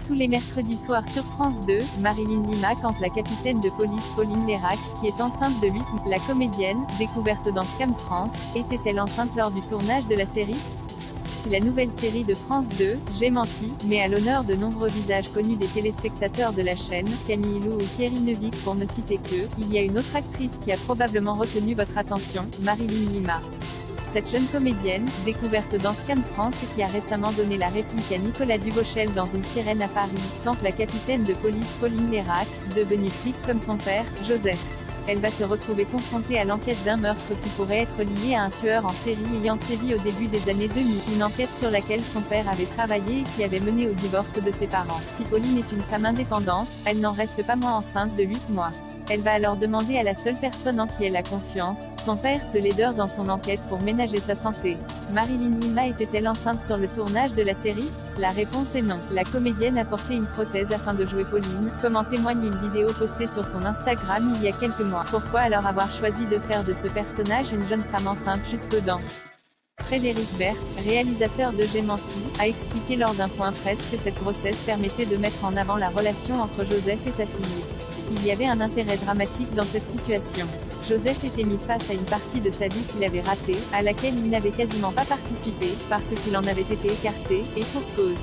Tous les mercredis soirs sur France 2, Marilyn Lima campe la capitaine de police Pauline Lérac, qui est enceinte de 8 mois. La comédienne, découverte dans Scam France, était-elle enceinte lors du tournage de la série? Si la nouvelle série de France 2, J'ai menti, met à l'honneur de nombreux visages connus des téléspectateurs de la chaîne, Camille Lou ou Thierry Neuville pour ne citer que, il y a une autre actrice qui a probablement retenu votre attention, Marilyn Lima. Cette jeune comédienne, découverte dans Scam France et qui a récemment donné la réplique à Nicolas Duvauchel dans Une sirène à Paris, campe la capitaine de police Pauline Lérac, devenue flic comme son père, Joseph. Elle va se retrouver confrontée à l'enquête d'un meurtre qui pourrait être lié à un tueur en série ayant sévi au début des années 2000, une enquête sur laquelle son père avait travaillé et qui avait mené au divorce de ses parents. Si Pauline est une femme indépendante, elle n'en reste pas moins enceinte de 8 mois. Elle va alors demander à la seule personne en qui elle a confiance, son père, de l'aider dans son enquête pour ménager sa santé. Marilyn Lima était-elle enceinte sur le tournage de la série? La réponse est non. La comédienne a porté une prothèse afin de jouer Pauline, comme en témoigne une vidéo postée sur son Instagram il y a quelques mois. Pourquoi alors avoir choisi de faire de ce personnage une jeune femme enceinte jusqu'aux dents? Frédéric Berth, réalisateur de J'ai menti, a expliqué lors d'un point presse que cette grossesse permettait de mettre en avant la relation entre Joseph et sa fille. Il y avait un intérêt dramatique dans cette situation. Joseph était mis face à une partie de sa vie qu'il avait ratée, à laquelle il n'avait quasiment pas participé, parce qu'il en avait été écarté, et pour cause.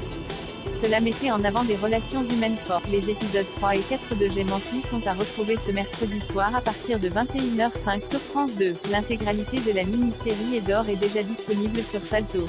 Cela mettait en avant des relations humaines fortes. Les épisodes 3 et 4 de J'ai menti sont à retrouver ce mercredi soir à partir de 21h05 sur France 2. L'intégralité de la mini-série est d'ores et déjà disponible sur Salto.